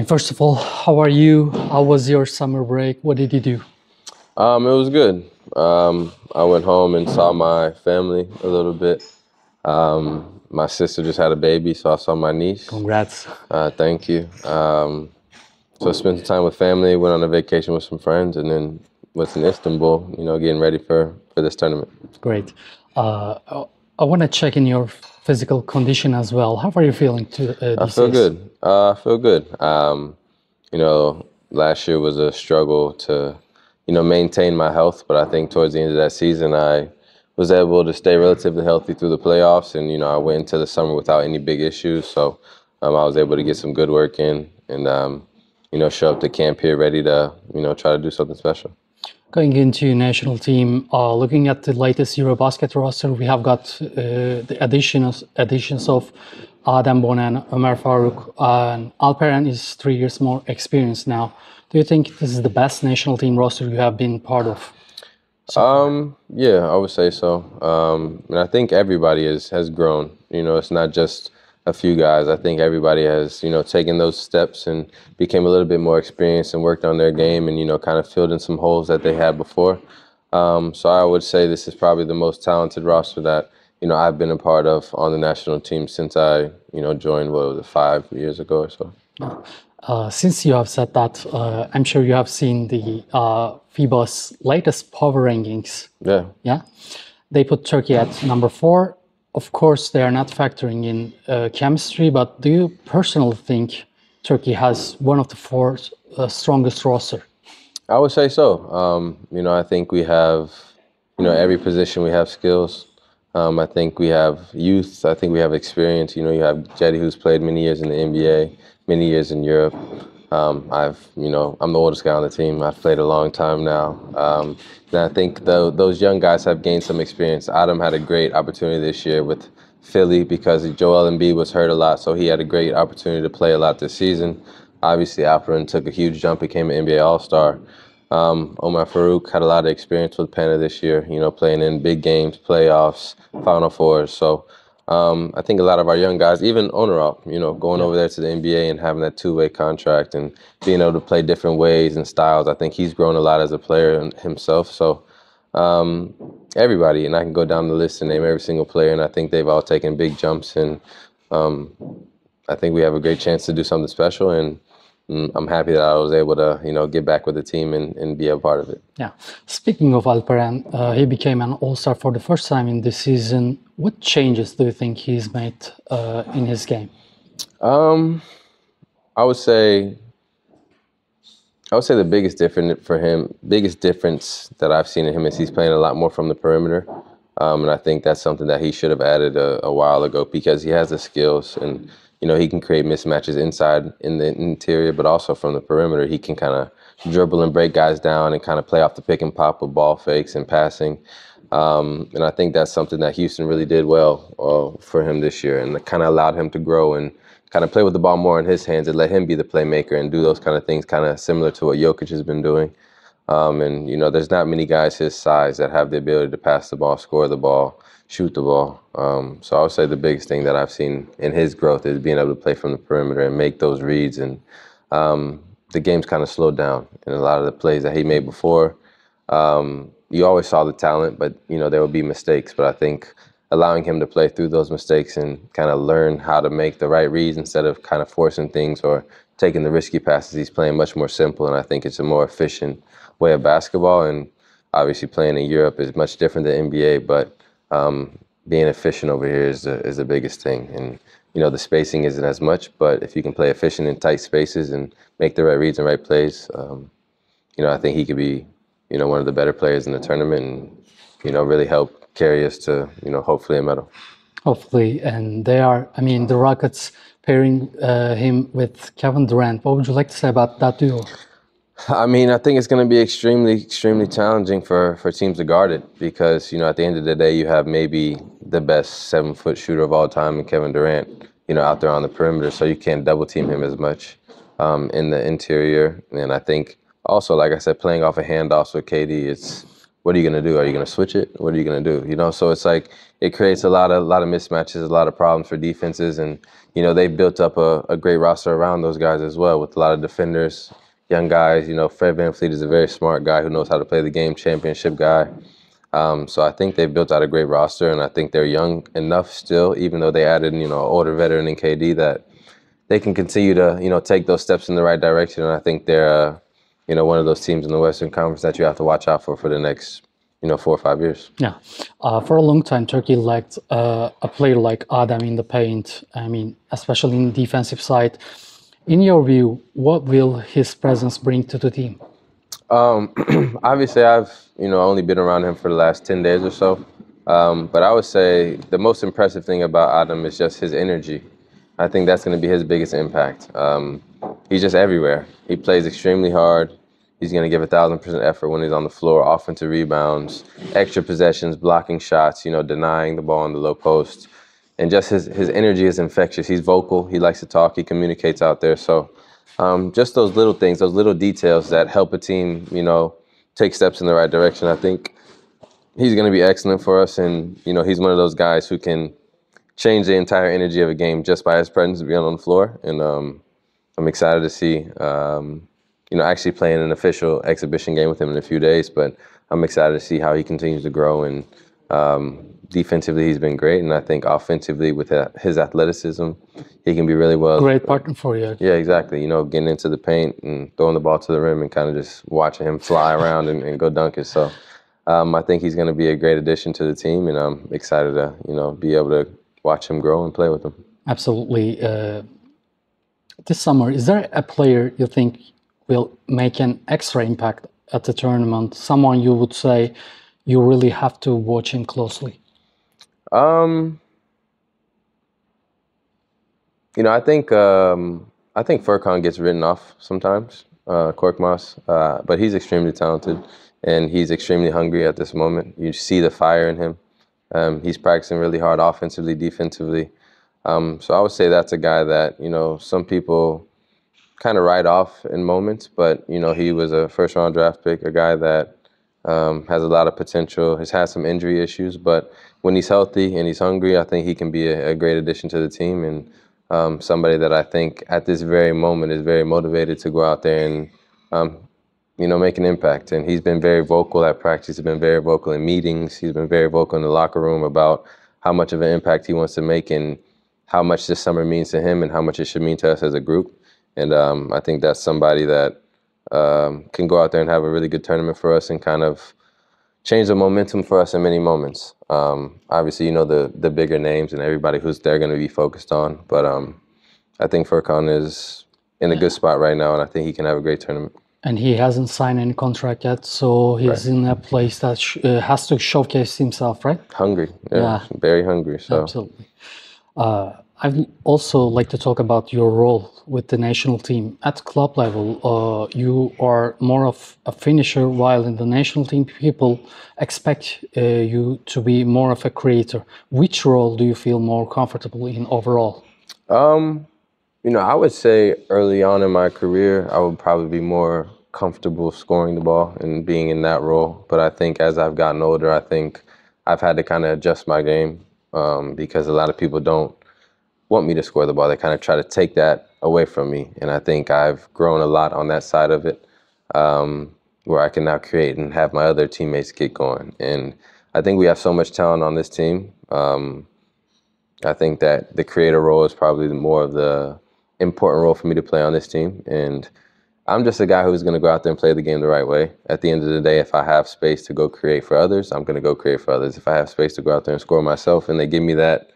First of all, how are you? How was your summer break? What did you do? It was good. I went home and saw my family a little bit. My sister just had a baby, so I saw my niece. Congrats. Thank you. So I spent some time with family, went on a vacation with some friends, and then was in Istanbul, getting ready for this tournament. Great. I want to check in your physical condition as well. How are you feeling I feel good. I feel good. Last year was a struggle to, maintain my health, but I think towards the end of that season, I was able to stay relatively healthy through the playoffs, and I went into the summer without any big issues. So I was able to get some good work in, and show up to camp here ready to, try to do something special. Going into national team, looking at the latest EuroBasket roster, we have got the additions of Adem Bona and Ömer Faruk, and Alperen is 3 years more experienced now. Do you think this is the best national team roster you have been part of? Yeah, I would say so. And I think everybody has grown. It's not just a few guys. I think everybody has, taken those steps and became a little bit more experienced and worked on their game and, kind of filled in some holes that they had before. So I would say this is probably the most talented roster that, I've been a part of on the national team since I, joined, 5 years ago or so. Since you have said that, I'm sure you have seen the FIBA's latest power rankings. Yeah. Yeah. They put Turkey at number 4. Of course, they are not factoring in chemistry, but do you personally think Turkey has one of the 4 strongest roster? I would say so. I think we have, every position we have skills. I think we have youth. I think we have experience. You have Jetty, who's played many years in the NBA, many years in Europe. I'm the oldest guy on the team. I've played a long time now. And I think those young guys have gained some experience. Adem had a great opportunity this year with Philly because Joel Embiid was hurt a lot, so he had a great opportunity to play a lot this season. Obviously, Alperen took a huge jump, became an NBA All-Star. Ömer Faruk had a lot of experience with Pena this year, playing in big games, playoffs, Final Fours. So I think a lot of our young guys, even Onuralp, going over there to the NBA and having that 2-way contract and being able to play different ways and styles, I think he's grown a lot as a player himself. So everybody, and I can go down the list and name every single player, and I think they've all taken big jumps, and I think we have a great chance to do something special, and I'm happy that I was able to, get back with the team and be a part of it. Yeah. Speaking of Alperen, he became an All-Star for the first time in this season. What changes do you think he's made in his game? I would say the biggest difference that I've seen in him is he's playing a lot more from the perimeter. And I think that's something that he should have added a while ago because he has the skills and, he can create mismatches inside in the interior, but also from the perimeter. He can kind of dribble and break guys down and kind of play off the pick and pop with ball fakes and passing. And I think that's something that Houston really did well for him this year, and it kind of allowed him to grow and kind of play with the ball more in his hands and let him be the playmaker and do those kind of things, kind of similar to what Jokic has been doing. And, there's not many guys his size that have the ability to pass the ball, score the ball, shoot the ball. So I would say the biggest thing that I've seen in his growth is being able to play from the perimeter and make those reads. And the game's kind of slowed down in a lot of the plays that he made before. You always saw the talent, but, there would be mistakes. But I think allowing him to play through those mistakes and kind of learn how to make the right reads instead of kind of forcing things or taking the risky passes, he's playing much more simple. And I think it's a more efficient way of basketball. And obviously playing in Europe is much different than NBA, but being efficient over here is the biggest thing. And, the spacing isn't as much, but if you can play efficient in tight spaces and make the right reads and right plays, I think he could be, one of the better players in the tournament and, really help carry us to, hopefully a medal. Hopefully. And the Rockets pairing him with Kevin Durant. What would you like to say about that duo? I think it's going to be extremely, extremely challenging for teams to guard it because, at the end of the day, you have maybe the best 7-foot shooter of all time in Kevin Durant, out there on the perimeter. So you can't double team him as much in the interior. And I think also, like I said, playing off of handoffs with KD, it's what are you going to do? Are you going to switch it? What are you going to do? You know, so it's like it creates a lot of mismatches, a lot of problems for defenses. And, you know, they've built up a great roster around those guys as well with a lot of defenders, young guys. You know, Fred VanVleet is a very smart guy who knows how to play the game, championship guy. So I think they've built out a great roster, and I think they're young enough still, even though they added, you know, an older veteran in KD, that they can continue to, you know, take those steps in the right direction. And I think they're, you know, one of those teams in the Western Conference that you have to watch out for the next, you know, 4 or 5 years. Yeah. For a long time, Turkey lacked a player like Adem in the paint. I mean, especially in the defensive side. In your view, what will his presence bring to the team? Obviously, I've, you know, only been around him for the last 10 days or so. But I would say the most impressive thing about Adem is just his energy. I think that's going to be his biggest impact. He's just everywhere. He plays extremely hard. He's going to give 1,000% effort when he's on the floor, offensive rebounds, extra possessions, blocking shots, you know, denying the ball in the low post. And just his energy is infectious. He's vocal. He likes to talk. He communicates out there. So just those little things, those little details that help a team, you know, take steps in the right direction. I think he's going to be excellent for us. And, you know, he's one of those guys who can change the entire energy of a game just by his presence being on the floor. And I'm excited to see, you know, actually playing an official exhibition game with him in a few days. But I'm excited to see how he continues to grow. And defensively, he's been great. And I think offensively, with his athleticism, he can be really well. Great partner for you. Yeah, exactly. You know, getting into the paint and throwing the ball to the rim and kind of just watching him fly around and go dunk it. So I think he's going to be a great addition to the team. And I'm excited to, you know, be able to watch him grow and play with him. Absolutely. This summer, is there a player you think will make an extra impact at the tournament? Someone you would say you really have to watch him closely? You know, I think Furkan gets written off sometimes, Korkmaz, but he's extremely talented and he's extremely hungry at this moment. You see the fire in him. He's practicing really hard offensively, defensively. So I would say that's a guy that, you know, some people kind of write off in moments, but, you know, he was a first-round draft pick, a guy that has a lot of potential, has had some injury issues, but when he's healthy and he's hungry, I think he can be a great addition to the team and somebody that I think at this very moment is very motivated to go out there and, you know, make an impact. And he's been very vocal at practice. He's been very vocal in meetings. He's been very vocal in the locker room about how much of an impact he wants to make and how much this summer means to him and how much it should mean to us as a group. And I think that's somebody that can go out there and have a really good tournament for us and kind of change the momentum for us in many moments. Obviously, you know, the bigger names and everybody who's they're going to be focused on. But I think Furkan is in a good spot right now, and I think he can have a great tournament. And he hasn't signed any contract yet, so he's in a place that has to showcase himself, right? Hungry, yeah. Very hungry. So. Absolutely. I'd also like to talk about your role with the national team. At club level, you are more of a finisher, while in the national team, people expect you to be more of a creator. Which role do you feel more comfortable in overall? You know, I would say early on in my career, I would probably be more comfortable scoring the ball and being in that role. But I think as I've gotten older, I think I've had to kind of adjust my game because a lot of people don't want me to score the ball. They kind of try to take that away from me. And I think I've grown a lot on that side of it where I can now create and have my other teammates get going. And I think we have so much talent on this team. I think that the creator role is probably more of the important role for me to play on this team. And I'm just a guy who's going to go out there and play the game the right way. At the end of the day, if I have space to go create for others, I'm going to go create for others. If I have space to go out there and score myself and they give me that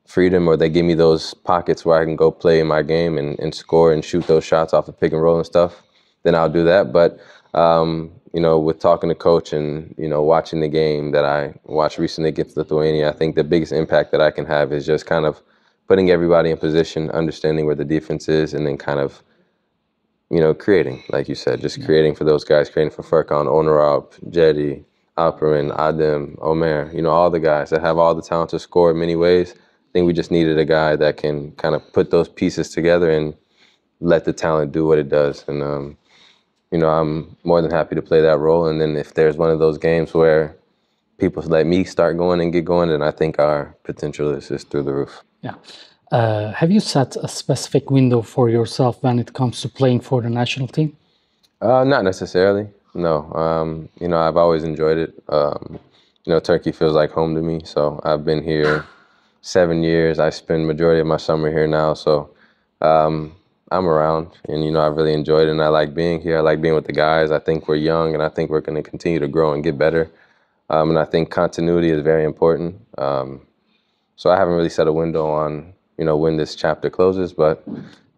freedom or they give me those pockets where I can go play in my game and score and shoot those shots off the pick and roll and stuff, then I'll do that. But, you know, with talking to coach and, you know, watching the game that I watched recently against Lithuania, I think the biggest impact that I can have is just kind of putting everybody in position, understanding where the defense is, and then kind of, you know, creating, like you said, just creating for those guys, creating for Furkan, Onuralp, Jetty, Alperen, Adem, Omer, you know, all the guys that have all the talent to score in many ways. I think we just needed a guy that can kind of put those pieces together and let the talent do what it does. And I'm more than happy to play that role. And then if there's one of those games where people let me start going and get going, then I think our potential is through the roof. Yeah. Have you set a specific window for yourself when it comes to playing for the national team? Not necessarily, no. I've always enjoyed it. Turkey feels like home to me, so I've been here 7 years. I spend majority of my summer here now, so I'm around, and I really enjoyed it, and I like being here. I like being with the guys. I think we're young, and I think we're going to continue to grow and get better. And I think continuity is very important. So I haven't really set a window on, when this chapter closes, but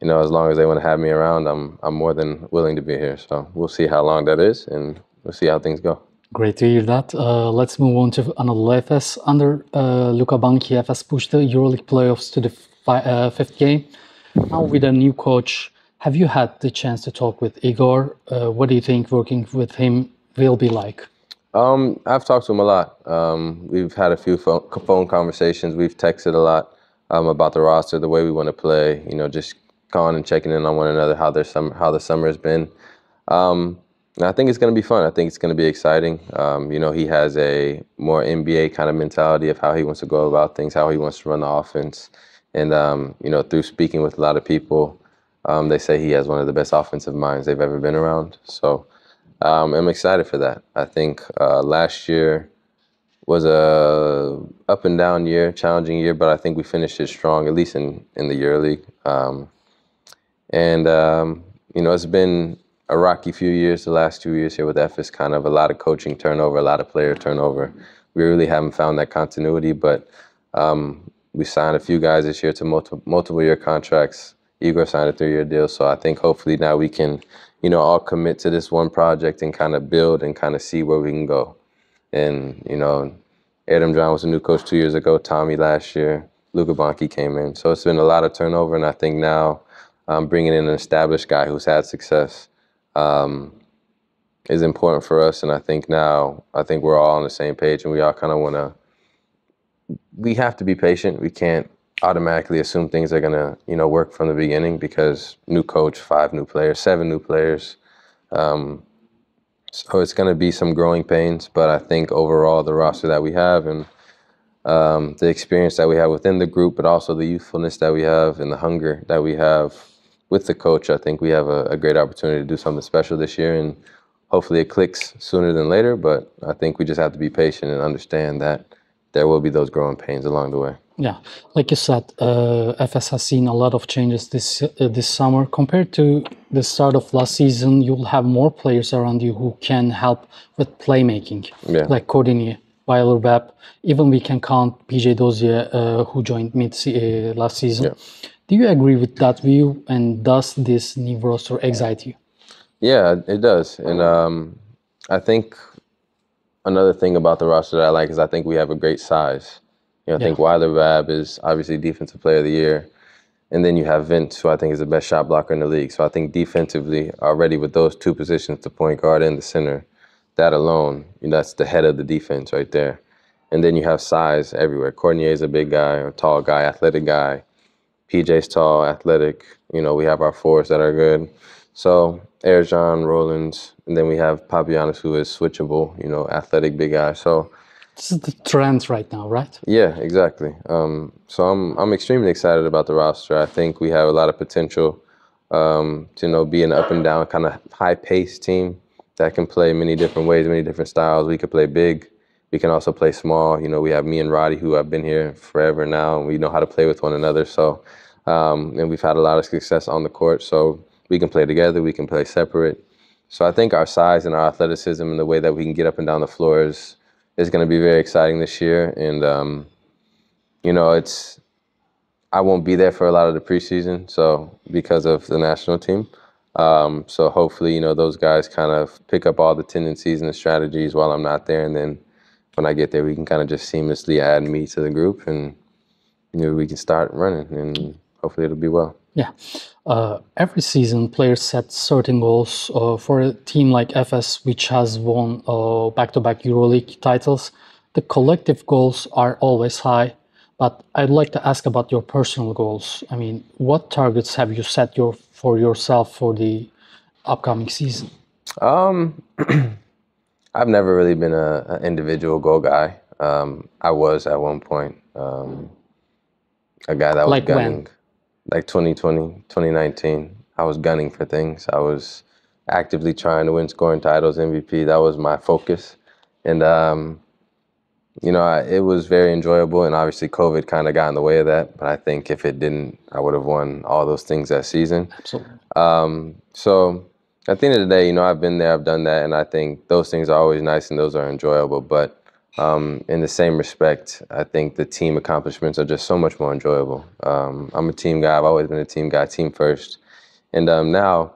as long as they want to have me around, I'm more than willing to be here. So we'll see how long that is, and we'll see how things go. Great to hear that. Let's move on to Anadolu Efes. Under Luka Banki, Efes pushed the EuroLeague playoffs to the fifth game. Now with a new coach, have you had the chance to talk with Igor? What do you think working with him will be like? I've talked to him a lot. We've had a few phone conversations. We've texted a lot about the roster, the way we want to play. Just calling and checking in on one another, how the summer has been. And I think it's going to be fun. I think it's going to be exciting. He has a more NBA kind of mentality of how he wants to go about things, how he wants to run the offense. And, through speaking with a lot of people, they say he has one of the best offensive minds they've ever been around. So I'm excited for that. I think last year was a up and down year, challenging year, but I think we finished it strong, at least in the EuroLeague. It's been a rocky few years, the last 2 years here with Efes, kind of a lot of coaching turnover, a lot of player turnover. We really haven't found that continuity, but we signed a few guys this year to multiple year contracts. Igor signed a 3-year deal, so I think hopefully now we can, all commit to this one project and kind of build and kind of see where we can go. And, Adem Bona was a new coach 2 years ago, Tommy last year, Luka Banki came in. So it's been a lot of turnover, and I think now bringing in an established guy who's had success is important for us. And I think we're all on the same page, and we all kind of we have to be patient. We can't automatically assume things are going to, work from the beginning, because new coach, 5 new players, 7 new players. So it's going to be some growing pains, but I think overall the roster that we have and the experience that we have within the group, but also the youthfulness that we have and the hunger that we have with the coach, I think we have a great opportunity to do something special this year, and hopefully it clicks sooner than later, but I think we just have to be patient and understand that there will be those growing pains along the way. Yeah, like you said, FS has seen a lot of changes this summer. Compared to the start of last season, you'll have more players around you who can help with playmaking, like Courtney, Weiler Webb. Even we can count PJ Dozier, who joined last season. Yeah. Do you agree with that view, and does this new roster excite you? Yeah, it does. And I think another thing about the roster that I like is I think we have a great size. I think Weiler Webb is obviously Defensive Player of the Year. And then you have Vince, who I think is the best shot blocker in the league. So I think defensively, already with those 2 positions, the point guard and the center, that alone, that's the head of the defense right there. And then you have size everywhere. Courtney is a big guy, a tall guy, athletic guy. PJ's tall, athletic. We have our forwards that are good. So Erjan, Rollins, and then we have Papianis, who is switchable, athletic big guy. So this is the trend right now, right? Yeah, exactly. So I'm extremely excited about the roster. I think we have a lot of potential to be an up and down kind of high-paced team that can play many different ways, many different styles. We could play big. We can also play small. We have me and Roddy, who have been here forever now, and we know how to play with one another. So, and we've had a lot of success on the court. So we can play together. We can play separate. So I think our size and our athleticism and the way that we can get up and down the floor is going to be very exciting this year. And, I won't be there for a lot of the preseason, so because of the national team. So hopefully, those guys kind of pick up all the tendencies and the strategies while I'm not there. And then when I get there, we can kind of just seamlessly add me to the group, and we can start running, and hopefully it'll be well. Yeah. Every season, players set certain goals. For a team like FS, which has won back-to-back EuroLeague titles, the collective goals are always high. But I'd like to ask about your personal goals. I mean, what targets have you set for yourself for the upcoming season? Um, I've never really been an individual goal guy. I was at one point a guy that was Like gunning, when? like 2020, 2019. I was gunning for things. I was actively trying to win scoring titles, MVP. That was my focus. And, it was very enjoyable. And obviously COVID kind of got in the way of that. But I think if it didn't, I would have won all those things that season. Absolutely. So at the end of the day, I've been there, I've done that, and I think those things are always nice and those are enjoyable. But in the same respect, I think the team accomplishments are just so much more enjoyable. I'm a team guy. I've always been a team guy, team first. And now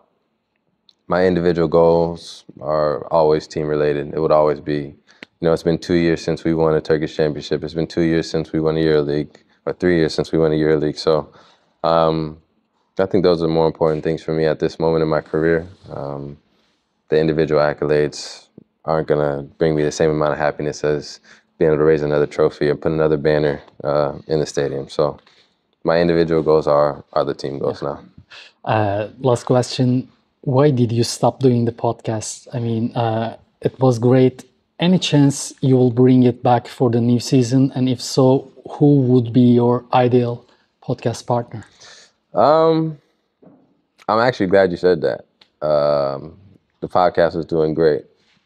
my individual goals are always team related. It would always be, it's been 2 years since we won a Turkish championship. It's been 2 years since we won a EuroLeague, or 3 years since we won a EuroLeague. So I think those are more important things for me at this moment in my career. The individual accolades aren't going to bring me the same amount of happiness as being able to raise another trophy or put another banner in the stadium. So my individual goals are the team goals now. Last question. Why did you stop doing the podcast? I mean, it was great. Any chance you will bring it back for the new season? And if so, who would be your ideal podcast partner? I'm actually glad you said that. The podcast was doing great.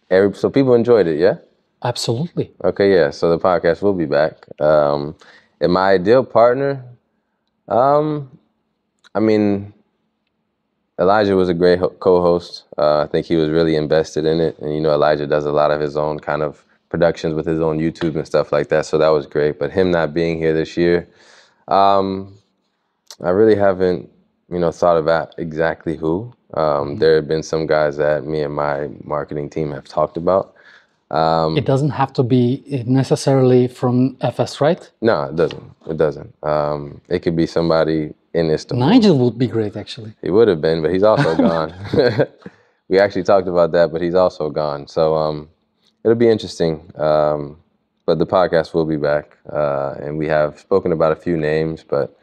So people enjoyed it, yeah? Absolutely. Okay, yeah. So the podcast will be back. And my ideal partner, Elijah was a great co-host. I think he was really invested in it. And, Elijah does a lot of his own kind of productions with his own YouTube and stuff like that. So that was great. But him not being here this year, I really haven't, thought about exactly who. There have been some guys that me and my marketing team have talked about. It doesn't have to be necessarily from FS, right? No, it doesn't. It doesn't. It could be somebody in Istanbul. Nigel would be great, actually. He would have been, but he's also gone. We actually talked about that, but he's also gone. So it'll be interesting. But the podcast will be back. And we have spoken about a few names, but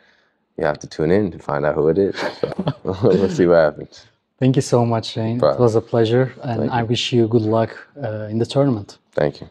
you have to tune in to find out who it is. So we'll see what happens. Thank you so much, Shane. It was a pleasure, and I wish you good luck in the tournament. Thank you.